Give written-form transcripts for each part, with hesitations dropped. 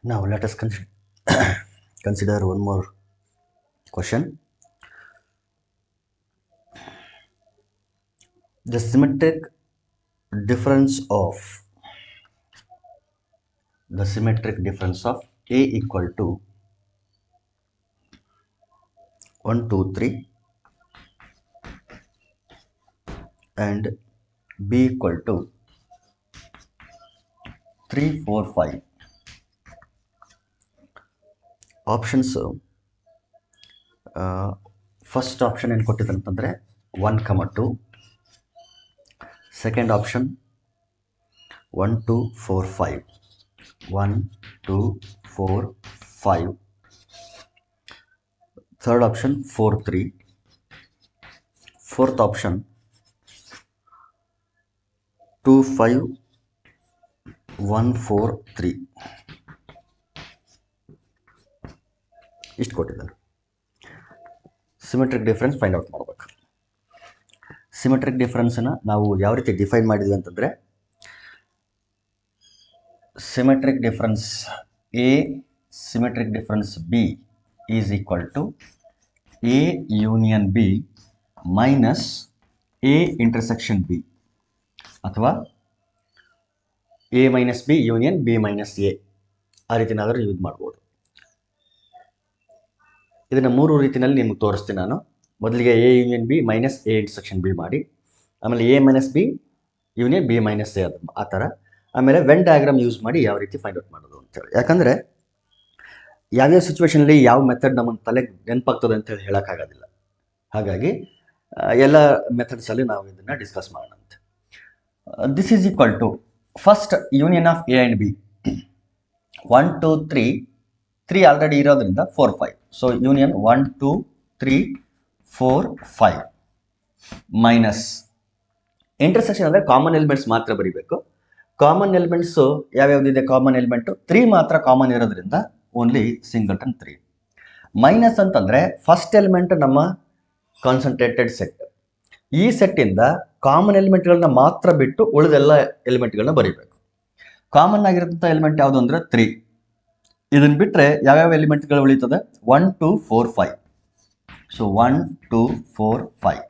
Now let us consider one more question. The symmetric difference of A equal to 1, 2, 3 and B equal to 3, 4, 5. Options. First option ಏನು ಕೊಟ್ಟಿದೆ ಅಂತಂದರೆ 1, 2. Second option 1, 2, 4, 5. 1, 2, 4, 5. Third option 4, 3. Fourth option 2, 5, 1, 4, 3. ಇಷ್ಟು ಕೊಟ್ಟಿದ್ದಾರೆ. Symmetric difference find out ಮಾಡಬೇಕು. Symmetric ಡಿಫರೆನ್ಸನ್ನು ನಾವು ಯಾವ ರೀತಿ ಡಿಫೈನ್ ಮಾಡಿದ್ವಿ ಅಂತಂದರೆ, symmetric difference A symmetric difference B is equal to A union B minus A intersection B, ಅಥವಾ A minus B union B minus A, ಆ ರೀತಿನಾದರೂ ಯೂಸ್ ಮಾಡ್ಬೋದು. ಇದನ್ನು 3 ರೀತಿಯಲ್ಲಿ ನಿಮ್ಗೆ ತೋರಿಸ್ತೀನಿ ನಾನು. ಮೊದಲಿಗೆ A union B minus A intersection B ಮಾಡಿ, ಆಮೇಲೆ A minus B union B minus A, ಅದು ಆ ಥರ. ಆಮೇಲೆ ವೆನ್ ಡಯಾಗ್ರಾಮ್ ಯೂಸ್ ಮಾಡಿ ಯಾವ ರೀತಿ ಫೈಂಡ್ ಔಟ್ ಮಾಡೋದು ಅಂತೇಳಿ. ಯಾಕಂದರೆ ಯಾವ್ಯಾವ ಸಿಚುವೇಷನಲ್ಲಿ ಯಾವ ಮೆಥಡ್ ನಮ್ಮ ತಲೆಗೆ ನೆನಪಾಗ್ತದೆ ಅಂತೇಳಿ ಹೇಳೋಕ್ಕಾಗೋದಿಲ್ಲ. ಹಾಗಾಗಿ ಎಲ್ಲ ಮೆಥಡ್ಸಲ್ಲಿ ನಾವು ಇದನ್ನು ಡಿಸ್ಕಸ್ ಮಾಡೋಣ ಅಂತ. This is equal to first union of A and B. 1, 2, 3 already ಇರೋದ್ರಿಂದ 4, 5. ಸೊ ಯೂನಿಯನ್ 1, 2, 3, 4, 5 ಮೈನಸ್ ಇಂಟರ್ಸೆಕ್ಷನ್ ಅಂದರೆ ಕಾಮನ್ ಎಲಿಮೆಂಟ್ಸ್ ಮಾತ್ರ ಬರೀಬೇಕು. ಕಾಮನ್ ಎಲಿಮೆಂಟ್ಸು ಯಾವ್ಯಾವುದಿದೆ? ಕಾಮನ್ ಎಲಿಮೆಂಟು 3 ಮಾತ್ರ ಕಾಮನ್ ಇರೋದ್ರಿಂದ ಓನ್ಲಿ ಸಿಂಗಲ್ಟನ್ 3. ಮೈನಸ್ ಅಂತಂದರೆ ಫಸ್ಟ್ ಎಲಿಮೆಂಟ್ ನಮ್ಮ ಕಾನ್ಸಂಟ್ರೇಟೆಡ್ ಸೆಟ್. ಈ ಸೆಟ್ಟಿಂದ ಕಾಮನ್ ಎಲಿಮೆಂಟ್ಗಳನ್ನ ಮಾತ್ರ ಬಿಟ್ಟು ಉಳಿದೆಲ್ಲ ಎಲಿಮೆಂಟ್ಗಳನ್ನ ಬರೀಬೇಕು. ಕಾಮನ್ ಆಗಿರೋಂಥ ಎಲಿಮೆಂಟ್ ಯಾವುದು ಅಂದರೆ 3. ಇದನ್ನು ಬಿಟ್ಟರೆ ಯಾವ್ಯಾವ ಎಲಿಮೆಂಟ್ಗಳು ಉಳಿತದೆ? 1, 2, 4, 5. So 1, 2, 4, 5.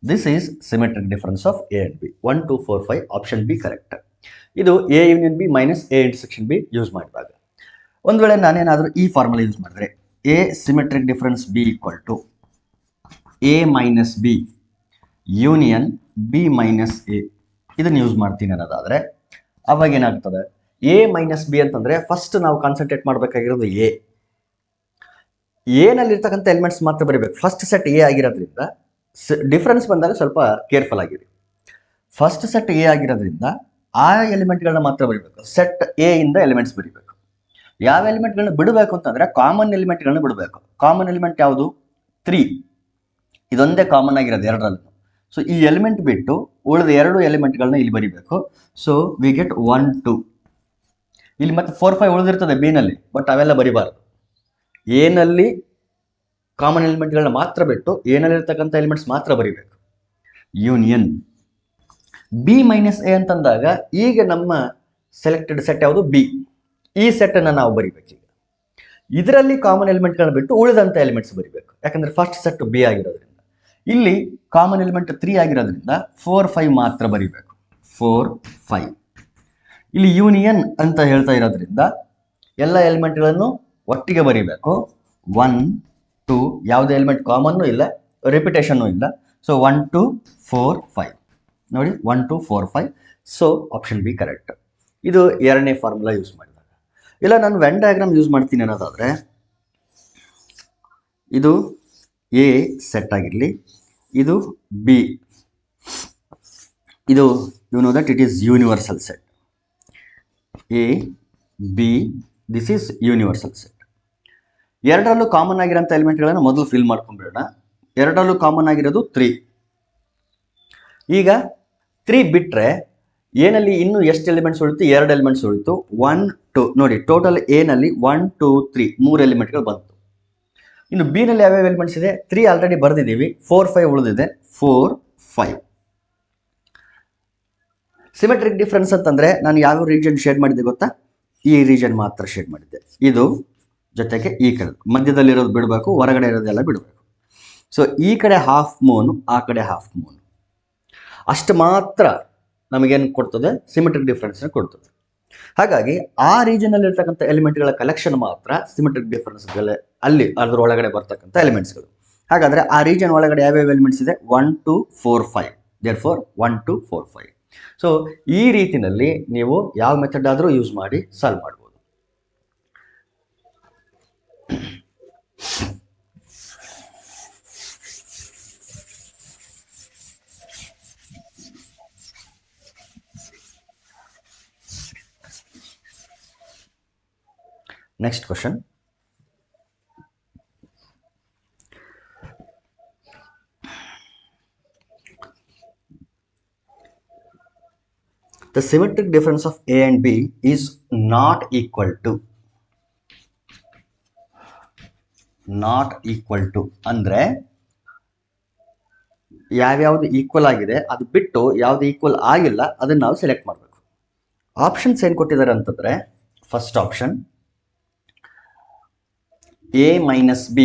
This is symmetric difference of A and B. 1, 2, 4, 5 option B correct. ಇದು A union B minus A intersection B use ಮಾಡಿದಾಗ. ಒಂದು ವೇಳೆ ನಾನೇನಾದರೂ ಈ ಫಾರ್ಮುಲಾ ಯೂಸ್ ಮಾಡಿದ್ರೆ, A symmetric difference B equal to A minus B union B minus A, ಇದನ್ನು use ಮಾಡ್ತೀನಿ ಅನ್ನೋದಾದರೆ ಅವಾಗ ಏನಾಗ್ತದೆ? ಎ ಮೈನಸ್ ಬಿ ಅಂತಂದರೆ ಫಸ್ಟ್ ನಾವು ಕಾನ್ಸಂಟ್ರೇಟ್ ಮಾಡಬೇಕಾಗಿರೋದು ಎನಲ್ಲಿರ್ತಕ್ಕಂಥ ಎಲಿಮೆಂಟ್ಸ್ ಮಾತ್ರ ಬರೀಬೇಕು. ಫಸ್ಟ್ ಸೆಟ್ ಎ ಆಗಿರೋದ್ರಿಂದ ಡಿಫ್ರೆನ್ಸ್ ಬಂದಾಗ ಸ್ವಲ್ಪ ಕೇರ್ಫುಲ್ ಆಗಿರಿ. ಫಸ್ಟ್ ಸೆಟ್ ಎ ಆಗಿರೋದ್ರಿಂದ ಆ ಎಲಿಮೆಂಟ್ಗಳನ್ನ ಮಾತ್ರ ಬರೀಬೇಕು. ಸೆಟ್ ಎ ಇಂದ ಎಲಿಮೆಂಟ್ಸ್ ಬರೀಬೇಕು. ಯಾವ ಎಲಿಮೆಂಟ್ಗಳನ್ನ ಬಿಡಬೇಕು ಅಂತಂದರೆ ಕಾಮನ್ ಎಲಿಮೆಂಟ್ಗಳನ್ನ ಬಿಡಬೇಕು. ಕಾಮನ್ ಎಲಿಮೆಂಟ್ ಯಾವುದು? 3. ಇದೊಂದೇ ಕಾಮನ್ ಆಗಿರೋದು ಎರಡರಲ್ಲೂ. ಸೊ ಈ ಎಲಿಮೆಂಟ್ ಬಿಟ್ಟು ಉಳಿದ 2 ಎಲಿಮೆಂಟ್ಗಳನ್ನ ಇಲ್ಲಿ ಬರೀಬೇಕು. So we get 1, 2. ಇಲ್ಲಿ ಮತ್ತೆ 4, 5 ಉಳಿದಿರ್ತದೆ ಬಿನಲ್ಲಿ, ಬಟ್ ಅವೆಲ್ಲ ಬರಿಬಾರ್ದು. ಎನಲ್ಲಿ ಕಾಮನ್ ಎಲಿಮೆಂಟ್ಗಳನ್ನ ಮಾತ್ರ ಬಿಟ್ಟು ಏನಲ್ಲಿರ್ತಕ್ಕಂಥ ಎಲಿಮೆಂಟ್ಸ್ ಮಾತ್ರ ಬರಿಬೇಕು. ಯೂನಿಯನ್ ಬಿ ಮೈನಸ್ ಎ ಅಂತಂದಾಗ ಈಗ ನಮ್ಮ ಸೆಲೆಕ್ಟೆಡ್ ಸೆಟ್ ಯಾವುದು? ಬಿ. ಈ ಸೆಟ್ಟನ್ನು ನಾವು ಬರಿಬೇಕು. ಈಗ ಇದರಲ್ಲಿ ಕಾಮನ್ ಎಲಿಮೆಂಟ್ಗಳನ್ನ ಬಿಟ್ಟು ಉಳಿದಂಥ ಎಲಿಮೆಂಟ್ಸ್ ಬರಿಬೇಕು. ಯಾಕಂದರೆ ಫಸ್ಟ್ ಸೆಟ್ ಬಿ ಆಗಿರೋದ್ರಿಂದ. ಇಲ್ಲಿ ಕಾಮನ್ ಎಲಿಮೆಂಟ್ 3 ಆಗಿರೋದ್ರಿಂದ 4, 5 ಮಾತ್ರ ಬರಿಬೇಕು. 4, 5. ಇಲ್ಲಿ ಯೂನಿಯನ್ ಅಂತ ಹೇಳ್ತಾ ಇರೋದ್ರಿಂದ ಎಲ್ಲ ಎಲಿಮೆಂಟ್ಗಳನ್ನು ಒಟ್ಟಿಗೆ ಬರೀಬೇಕು. 1, 2, ಯಾವುದೇ ಎಲಿಮೆಂಟ್ ಕಾಮನ್ನು ಇಲ್ಲ, ರಿಪಿಟೇಷನ್ನು ಇಲ್ಲ. ಸೊ 1, 2, 4, 5 ನೋಡಿ. 1, 2, 4, 5. So option B correct. ಇದು ಎರಡನೇ ಫಾರ್ಮುಲಾ ಯೂಸ್ ಮಾಡಿದಾಗ. ಇಲ್ಲ ನಾನು ವೆನ್ ಡಯಾಗ್ರಾಮ್ ಯೂಸ್ ಮಾಡ್ತೀನಿ ಅನ್ನೋದಾದರೆ, ಇದು ಎ ಸೆಟ್ ಆಗಿರಲಿ, ಇದು ಬಿ. ಇದು you know that it is universal set. A B, this is universal set. ಎರಡರಲ್ಲೂ ಕಾಮನ್ ಆಗಿರೋಂಥ ಎಲಿಮೆಂಟ್ಗಳನ್ನು ಮೊದಲು ಫಿಲ್ ಮಾಡ್ಕೊಂಡ್ಬಿಡೋಣ. ಎರಡರಲ್ಲೂ ಕಾಮನ್ ಆಗಿರೋದು 3. ಈಗ 3 ಬಿಟ್ಟರೆ ಎನಲ್ಲಿ ಇನ್ನೂ ಎಷ್ಟು ಎಲಿಮೆಂಟ್ಸ್ ಉಳಿತು? 2 ಎಲಿಮೆಂಟ್ಸ್ ಉಳಿತು. 1, 2 ನೋಡಿ. ಟೋಟಲ್ ಎನಲ್ಲಿ 1, 2, 3 3 ಎಲಿಮೆಂಟ್ಗಳು ಬಂತು. ಇನ್ನು ಬಿ ನಲ್ಲಿ ಯಾವ್ಯಾವ ಎಲಿಮೆಂಟ್ಸ್ ಇದೆ? 3 ಆಲ್ರೆಡಿ ಬರೆದಿದ್ದೀವಿ. 4, 5 ಉಳಿದಿದೆ. 4, 5. ಸಿಮೆಟ್ರಿಕ್ ಡಿಫರೆನ್ಸ್ ಅಂತಂದರೆ ನಾನು ಯಾವ ರೀಜನ್ ಶೇಡ್ ಮಾಡಿದ್ದೆ ಗೊತ್ತಾ? ಈ ರೀಜನ್ ಮಾತ್ರ ಶೇಡ್ ಮಾಡಿದ್ದೆ. ಇದು ಜೊತೆಗೆ ಈ ಕಡೆ ಮಧ್ಯದಲ್ಲಿರೋದು ಬಿಡಬೇಕು, ಹೊರಗಡೆ ಇರೋದೆಲ್ಲ ಬಿಡಬೇಕು. ಸೊ ಈ ಕಡೆ ಹಾಫ್ ಮೂನ್, ಆ ಕಡೆ ಹಾಫ್ ಮೂನ್, ಅಷ್ಟು ಮಾತ್ರ ನಮಗೇನು ಕೊಡ್ತದೆ, ಸಿಮೆಟ್ರಿಕ್ ಡಿಫ್ರೆನ್ಸ್ನ ಕೊಡ್ತದೆ. ಹಾಗಾಗಿ ಆ ರೀಜನಲ್ಲಿ ಇರ್ತಕ್ಕಂಥ ಎಲಿಮೆಂಟ್ಗಳ ಕಲೆಕ್ಷನ್ ಮಾತ್ರ ಸಿಮೆಟ್ರಿಕ್ ಡಿಫ್ರೆನ್ಸ್ಗಳ ಅಲ್ಲಿ ಅದ್ರ ಒಳಗಡೆ ಬರ್ತಕ್ಕಂಥ ಎಲಿಮೆಂಟ್ಸ್ಗಳು. ಹಾಗಾದರೆ ಆ ರೀಜನ್ ಒಳಗಡೆ ಯಾವ್ಯಾವ ಎಲಿಮೆಂಟ್ಸ್ ಇದೆ? 1 2 4 5. ದೇರ್ಫೋರ್ 1 2 4 5. ಸೊ ಈ ರೀತಿಯಲ್ಲಿ ನೀವು ಯಾವ ಮೆಥಡ್ ಆದರೂ ಯೂಸ್ ಮಾಡಿ ಸಾಲ್ವ್ ಮಾಡ್ಬೋದು. Next question. The symmetric difference of A and B is not equal to ಅಂದ್ರೆ ಯಾವ್ಯಾವುದು ಈಕ್ವಲ್ ಆಗಿದೆ ಅದು ಬಿಟ್ಟು ಯಾವ್ದು ಈಕ್ವಲ್ ಆಗಿಲ್ಲ ಅದನ್ನ ನಾವು ಸೆಲೆಕ್ಟ್ ಮಾಡಬೇಕು. ಆಪ್ಷನ್ಸ್ ಏನು ಕೊಟ್ಟಿದ್ದಾರೆ ಅಂತಂದ್ರೆ, first option A minus B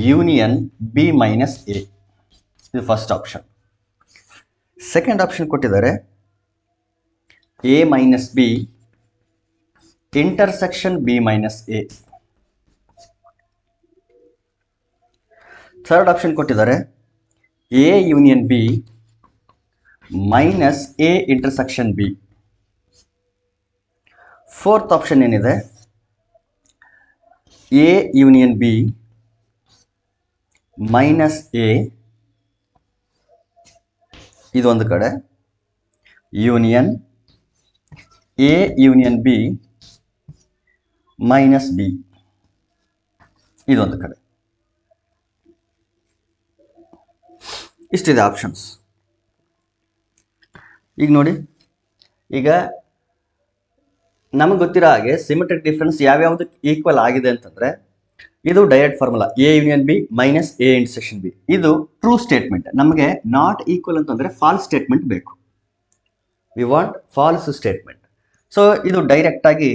union B minus A, ಇದು ಫಸ್ಟ್ ಆಪ್ಷನ್. ಸೆಕೆಂಡ್ ಆಪ್ಷನ್ ಕೊಟ್ಟಿದ್ದಾರೆ A minus B intersection B minus A. Third option ಕೊಟ್ಟಿದ್ದಾರೆ A union B minus A intersection B. Fourth option ಏನಿದೆ, A union B minus A, ಇದೊಂದು ಕಡೆ, union A union B minus B, ಇದೊಂದು ಕಡೆ. ಇಷ್ಟಿದೆ options. ಈಗ ನೋಡಿ, ಈಗ ನಮಗೆ ಗೊತ್ತಿರೋ ಹಾಗೆ ಸಿಮೆಟ್ರಿಕ್ ಡಿಫ್ರೆನ್ಸ್ ಯಾವ್ಯಾವುದು ಈಕ್ವಲ್ ಆಗಿದೆ ಅಂತಂದ್ರೆ, ಇದು direct formula A union B minus A intersection B. ಇದು ಟ್ರೂ ಸ್ಟೇಟ್ಮೆಂಟ್. ನಮಗೆ ನಾಟ್ ಈಕ್ವಲ್ ಅಂತಂದ್ರೆ ಫಾಲ್ಸ್ ಸ್ಟೇಟ್ಮೆಂಟ್ ಬೇಕು. We want false statement. So ಇದು ಡೈರೆಕ್ಟ್ ಆಗಿ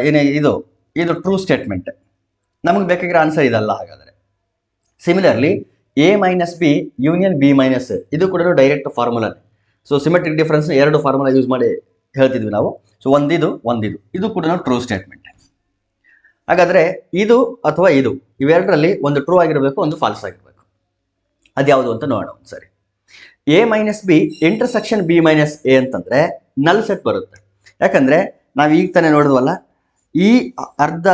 ಏನೇ ಇದು ಟ್ರೂ ಸ್ಟೇಟ್ಮೆಂಟ್. ನಮಗೆ ಬೇಕಾಗಿರೋ ಆನ್ಸರ್ ಇದಲ್ಲ. ಹಾಗಾದರೆ similarly A minus B union B minus A, ಇದು ಕೂಡ ಡೈರೆಕ್ಟ್ ಫಾರ್ಮುಲಾನೇ. ಸೊ ಸಿಮೆಟ್ರಿಕ್ ಡಿಫ್ರೆನ್ಸ್ ಎರಡು ಫಾರ್ಮುಲಾ ಯೂಸ್ ಮಾಡಿ ಹೇಳ್ತಿದ್ವಿ ನಾವು. ಸೊ ಒಂದಿದು ಇದು ಕೂಡ ಟ್ರೂ ಸ್ಟೇಟ್ಮೆಂಟ್. ಹಾಗಾದರೆ ಇದು ಅಥವಾ ಇದು ಇವೆರಡರಲ್ಲಿ ಒಂದು ಟ್ರೂ ಆಗಿರಬೇಕು, ಒಂದು ಫಾಲ್ಸ್ ಆಗಿರಬೇಕು. ಅದ್ಯಾವುದು ಅಂತ ನೋಡೋಣ ಒಂದ್ಸರಿ. A minus B intersection B minus A ಅಂತಂದ್ರೆ ನಲ್ ಸೆಟ್ ಬರುತ್ತೆ. ಯಾಕಂದ್ರೆ ನಾವು ಈಗ ತಾನೇ ನೋಡಿದ್ವಲ್ಲ, ಈ ಅರ್ಧ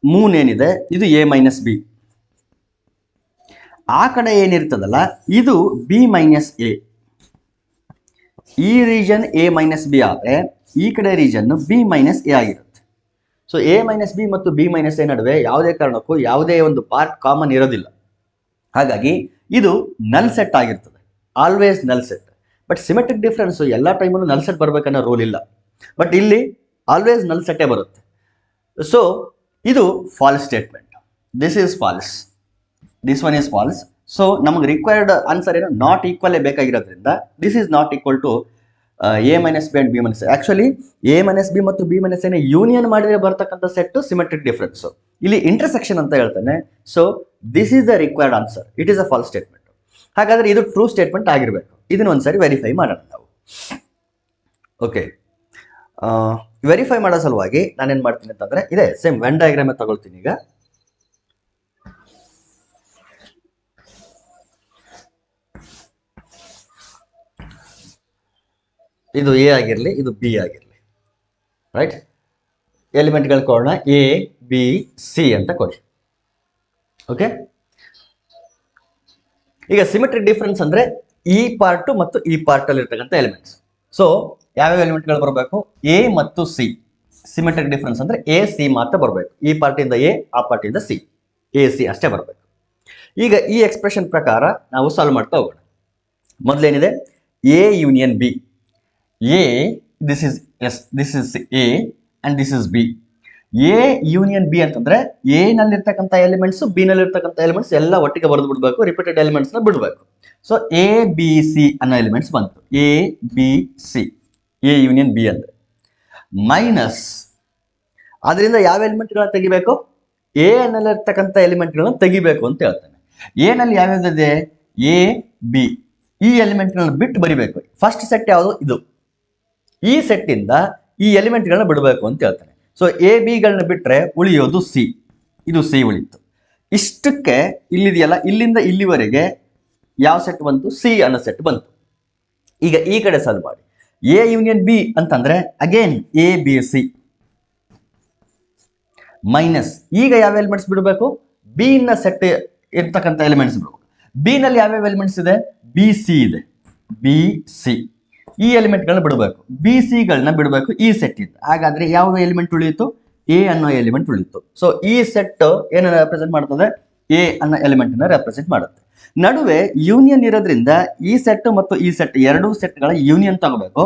ಮೂನ್ ಏನಿದೆ ಇದು A ಮೈನಸ್ B, ಆ ಕಡೆ ಏನಿರ್ತದಲ್ಲ ಇದು B ಮೈನಸ್ A. ಈ ರೀಜನ್ A ಮೈನಸ್ B ಆದರೆ ಈ ಕಡೆ ರೀಜನ್ B ಮೈನಸ್ A ಆಗಿರುತ್ತೆ. ಸೊ A ಮೈನಸ್ B ಮತ್ತು B ಮೈನಸ್ A ನಡುವೆ ಯಾವುದೇ ಕಾರಣಕ್ಕೂ ಯಾವುದೇ ಒಂದು ಪಾರ್ಟ್ ಕಾಮನ್ ಇರೋದಿಲ್ಲ. ಹಾಗಾಗಿ ಇದು ನಲ್ ಸೆಟ್ ಆಗಿರ್ತದೆ, ಆಲ್ವೇಸ್ ನಲ್ ಸೆಟ್. ಬಟ್ ಸಿಮೆಟ್ರಿಕ್ ಡಿಫ್ರೆನ್ಸ್ ಎಲ್ಲ ಟೈಮಲ್ಲೂ ನಲ್ ಸೆಟ್ ಬರ್ಬೇಕನ್ನೋ ರೂಲ್ ಇಲ್ಲ. ಬಟ್ ಇಲ್ಲಿ ಆಲ್ವೇಸ್ ನಲ್ ಸೆಟ್ಟೇ ಬರುತ್ತೆ. ಸೊ ಇದು false statement. This is false, this one is false. So ನಮಗೆ ರಿಕ್ವೈರ್ಡ್ ಆನ್ಸರ್ ಏನು, ನಾಟ್ ಈಕ್ವಲ್ ಬೇಕಾಗಿರೋದ್ರಿಂದ this is not equal to A minus B and B minus. Actually A minus B ಮತ್ತು B minus A union ಮಾಡಿದ್ರೆ ಬರ್ತಕ್ಕಂಥ set symmetric difference. ಇಲ್ಲಿ intersection ಅಂತ ಹೇಳ್ತಾನೆ. So this is the required answer. It is a falls statement. ಹಾಗಾದ್ರೆ ಇದು true statement ಆಗಿರಬೇಕು. ಇದನ್ನ ಒಂದ್ಸರಿ ವೆರಿಫೈ ಮಾಡೋಣ ನಾವು. ಓಕೆ, ವೆರಿಫೈ ಮಾಡೋ ಸಲುವಾಗಿ ನಾನೇನು ಮಾಡ್ತೀನಿ ಅಂತಂದ್ರೆ, ಇದೆ ಸೇಮ್ ವೆನ್ ಡಯಾಗ್ರಾಮ್ ತಗೊಳ್ತೀನಿ. ಈಗ ಇದು A ಆಗಿರಲಿ, ಇದು B ಆಗಿರಲಿ, ರೈಟ್? ಎಲಿಮೆಂಟ್ಗಳು ಕೊಡೋಣ, A B C ಅಂತ ಕೊಡಿ. ಓಕೆ, ಈಗ ಸಿಮೆಟ್ರಿಕ್ ಡಿಫ್ರೆನ್ಸ್ ಅಂದ್ರೆ ಈ ಪಾರ್ಟ್ ಮತ್ತು ಈ ಪಾರ್ಟ್ ಅಲ್ಲಿ ಇರ್ತಕ್ಕಂಥ ಎಲಿಮೆಂಟ್ಸ್. ಸೊ ಯಾವ್ಯಾವ ಎಲಿಮೆಂಟ್ಗಳು ಬರಬೇಕು? A ಮತ್ತು C. ಸಿಮೆಟ್ರಿಕ್ ಡಿಫ್ರೆನ್ಸ್ ಅಂದ್ರೆ A C ಮಾತ್ರ ಬರಬೇಕು. ಈ ಪಾರ್ಟಿಂದ A, ಆ ಪಾರ್ಟಿಂದ C, A C ಅಷ್ಟೇ ಬರಬೇಕು. ಈಗ ಈ ಎಕ್ಸ್ಪ್ರೆಷನ್ ಪ್ರಕಾರ ನಾವು ಸಾಲ್ವ್ ಮಾಡ್ತಾ ಹೋಗೋಣ. ಮೊದಲೇನಿದೆ, A union B. A, this is A and this is B. A union B ಅಂತಂದ್ರೆ A ನಲ್ಲಿರ್ತಕ್ಕಂಥ ಎಲಿಮೆಂಟ್ಸ್, B ನಲ್ಲಿರ್ತಕ್ಕಂಥ ಎಲಿಮೆಂಟ್ಸ್ ಎಲ್ಲ ಒಟ್ಟಿಗೆ ಬರೆದು ಬಿಡಬೇಕು, ರಿಪೀಟೆಡ್ ಎಲಿಮೆಂಟ್ಸ್ನ ಬಿಡಬೇಕು. ಸೊ A B C ಅನ್ನೋ ಎಲಿಮೆಂಟ್ಸ್ ಬಂತು. A B C, A union B ಅಂದ್ರೆ. ಮೈನಸ್ ಅದರಿಂದ ಯಾವ ಎಲಿಮೆಂಟ್ಗಳನ್ನ ತೆಗಿಬೇಕು, ಎ ಅನ್ನಲ್ಲಿರ್ತಕ್ಕಂಥ ಎಲಿಮೆಂಟ್ಗಳನ್ನ ತೆಗಿಬೇಕು ಅಂತ ಹೇಳ್ತಾನೆ. ಎನಲ್ಲಿ ಯಾವ್ಯಾವ್ದಿದೆ, ಎ ಬಿ, ಈ ಎಲಿಮೆಂಟ್ಗಳನ್ನ ಬಿಟ್ಟು ಬರಿಬೇಕು. ಫಸ್ಟ್ ಸೆಟ್ ಯಾವುದು, ಇದು. ಈ ಸೆಟ್ಟಿಂದ ಈ ಎಲಿಮೆಂಟ್ಗಳನ್ನ ಬಿಡಬೇಕು ಅಂತ ಹೇಳ್ತಾನೆ. ಸೊ ಎ ಬಿಗಳನ್ನ ಬಿಟ್ಟರೆ ಉಳಿಯೋದು ಸಿ, ಇದು ಸಿ ಉಳಿತು. ಇಷ್ಟಕ್ಕೆ ಇಲ್ಲಿದೆಯಲ್ಲ, ಇಲ್ಲಿಂದ ಇಲ್ಲಿವರೆಗೆ ಯಾವ ಸೆಟ್ ಬಂತು, ಸಿ ಅನ್ನೋ ಸೆಟ್ ಬಂತು. ಈಗ ಈ ಕಡೆ ಸಾಲ್ವ್ ಮಾಡಿ. ಎ ಯೂನಿಯನ್ ಬಿ ಅಂತಂದ್ರೆ again A B C minus, ಈಗ ಯಾವ ಎಲಿಮೆಂಟ್ಸ್ ಬಿಡಬೇಕು, ಬಿ ನ ಸೆಟ್ ಇರ್ತಕ್ಕಂಥ ಎಲಿಮೆಂಟ್ಸ್ ಬಿಡಬೇಕು. ಬಿ ನಲ್ಲಿ ಯಾವ್ಯಾವ ಎಲಿಮೆಂಟ್ಸ್ ಇದೆ, ಬಿ ಸಿ ಇದೆ, ಬಿ ಸಿ, ಈ ಎಲಿಮೆಂಟ್ಗಳನ್ನ ಬಿಡಬೇಕು, ಬಿ ಸಿಗಳನ್ನ ಬಿಡಬೇಕು ಈ ಸೆಟ್ ಇಂದ. ಹಾಗಾದ್ರೆ ಯಾವ ಎಲಿಮೆಂಟ್ ಉಳಿಯಿತು, ಎ ಅನ್ನೋ ಎಲಿಮೆಂಟ್ ಉಳಿಯಿತು. ಸೊ ಈ ಸೆಟ್ ಏನನ್ನ ರೆಪ್ರೆಸೆಂಟ್ ಮಾಡ್ತದೆ, ಎ ಅನ್ನೋ ಎಲಿಮೆಂಟ್ ಅನ್ನ ರೆಪ್ರೆಸೆಂಟ್ ಮಾಡುತ್ತೆ. ನಡುವೆ ಯೂನಿಯನ್ ಇರೋದ್ರಿಂದ ಈ ಸೆಟ್ ಮತ್ತು ಈ ಸೆಟ್ ಎರಡೂ ಸೆಟ್ಗಳ ಯೂನಿಯನ್ ತಗೋಬೇಕು.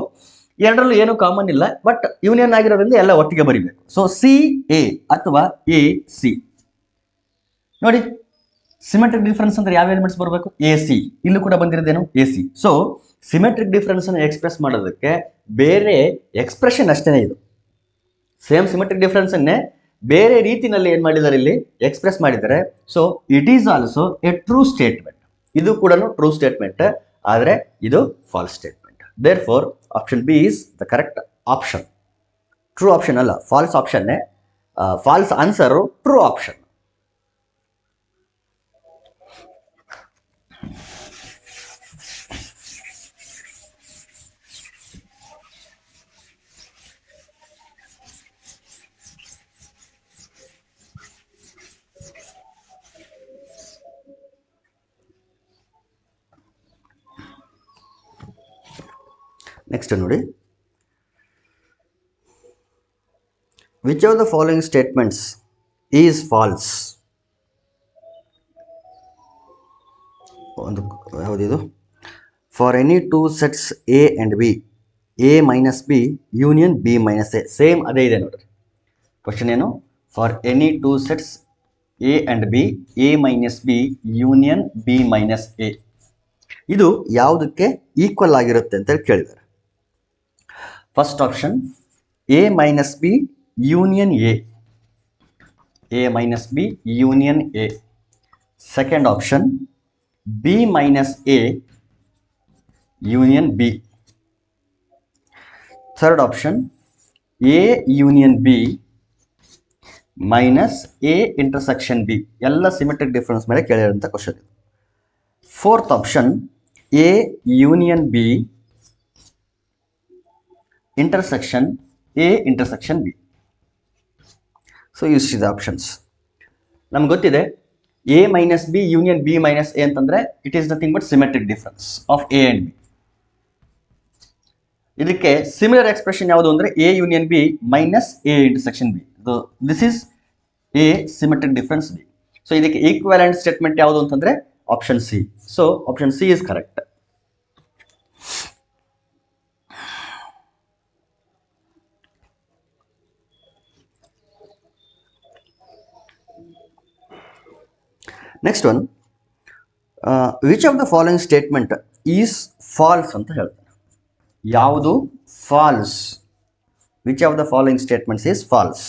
ಎರಡರಲ್ಲೂ ಏನು ಕಾಮನ್ ಇಲ್ಲ, ಬಟ್ ಯೂನಿಯನ್ ಆಗಿರೋದ್ರಿಂದ ಎಲ್ಲ ಒಟ್ಟಿಗೆ ಬರಿಬೇಕು. ಸೊ ಸಿ ಎ ಅಥವಾ ಎ ಸಿ. ನೋಡಿ, ಸಿಮೆಟ್ರಿಕ್ ಡಿಫರೆನ್ಸ್ ಅಂದ್ರೆ ಯಾವ ಎಲಿಮೆಂಟ್ಸ್ ಬರಬೇಕು, ಎ ಸಿ. ಇಲ್ಲೂ ಕೂಡ ಬಂದಿರೋದೇನು, A C. So symmetric difference ಅನ್ನು ಎಕ್ಸ್ಪ್ರೆಸ್ ಮಾಡೋದಕ್ಕೆ ಬೇರೆ ಎಕ್ಸ್ಪ್ರೆಷನ್ ಅಷ್ಟೇನೆ ಇದು. ಸೇಮ್ ಸಿಮೆಟ್ರಿಕ್ ಡಿಫರೆನ್ಸ್ ಅನ್ನೇ ಬೇರೆ ರೀತಿನಲ್ಲಿ ಏನ್ ಮಾಡಿದ್ದಾರೆ, ಇಲ್ಲಿ ಎಕ್ಸ್ಪ್ರೆಸ್ ಮಾಡಿದ್ದಾರೆ. So it is also a true statement. ಇದು ಕೂಡ ಟ್ರೂ ಸ್ಟೇಟ್ಮೆಂಟ್, ಆದರೆ ಇದು false statement. Therefore option B is the correct option. True option ಅಲ್ಲ, ಫಾಲ್ಸ್ ಆಪ್ಷನ್ನೇ. False answer true option. Next ನೋಡಿ, which of the following statements is false? ಒಂದು ಯಾವುದಿದು, for any two sets A and B, A minus B union B minus A. Same ಅದೇ ಇದೆ ನೋಡ್ರಿ. Question ಏನು, for any two sets A and B, A minus B union B minus A. ಇದು ಯಾವುದಕ್ಕೆ equal ಆಗಿರುತ್ತೆ ಅಂತ ಕೇಳಿದ್ದಾರೆ. First option A minus B union A, A minus B union A. Second option B minus A union B. Third option A union B minus A intersection B. ಎಲ್ಲ symmetric difference ಮೇಲೆ ಕೇಳಿರೋಂಥ question. Fourth option A union B intersection A intersection B. So you see the options. ನಮ್ಗೆ ಗೊತ್ತಿದೆ A minus B union B minus A ಅಂತಂದ್ರೆ it is nothing but symmetric difference of A and B. ಇದಕ್ಕೆ similar expression ಯಾವುದು ಅಂದ್ರೆ A union B minus A intersection B. This is A symmetric difference B. So ಇದಕ್ಕೆ equivalent statement ಯಾವುದು ಅಂತಂದ್ರೆ option C. So option C is correct. Next one, which of the following statement is false ಅಂತ ಹೇಳ್ತಾನೆ. ಯಾವುದು false? Which of the following statements is false?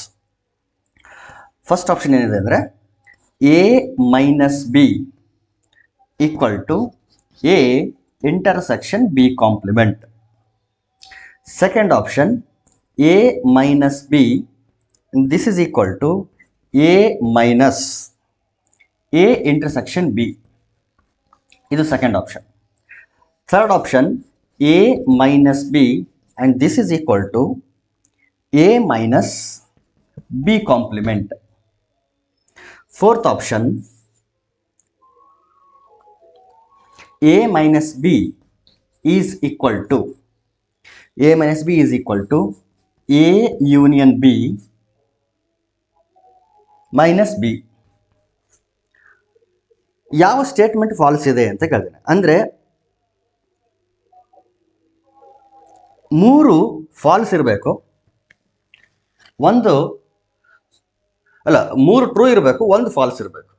First option ಏನಿದೆ ಅಂದರೆ A minus B equal to A intersection B complement. Second option A minus B this is equal to A minus A intersection B. ಇದು second option. Third option A minus B and this is equal to A minus B complement. Fourth option A minus B is equal to A minus B is equal to A union B minus B. ಯಾವ statement false ಇದೆ ಅಂತ ಕೇಳ್ತೇನೆ. ಅಂದರೆ ಮೂರು falls ಇರಬೇಕು, ಮೂರು true ಇರಬೇಕು, ಒಂದು ಫಾಲ್ಸ್ ಇರಬೇಕು.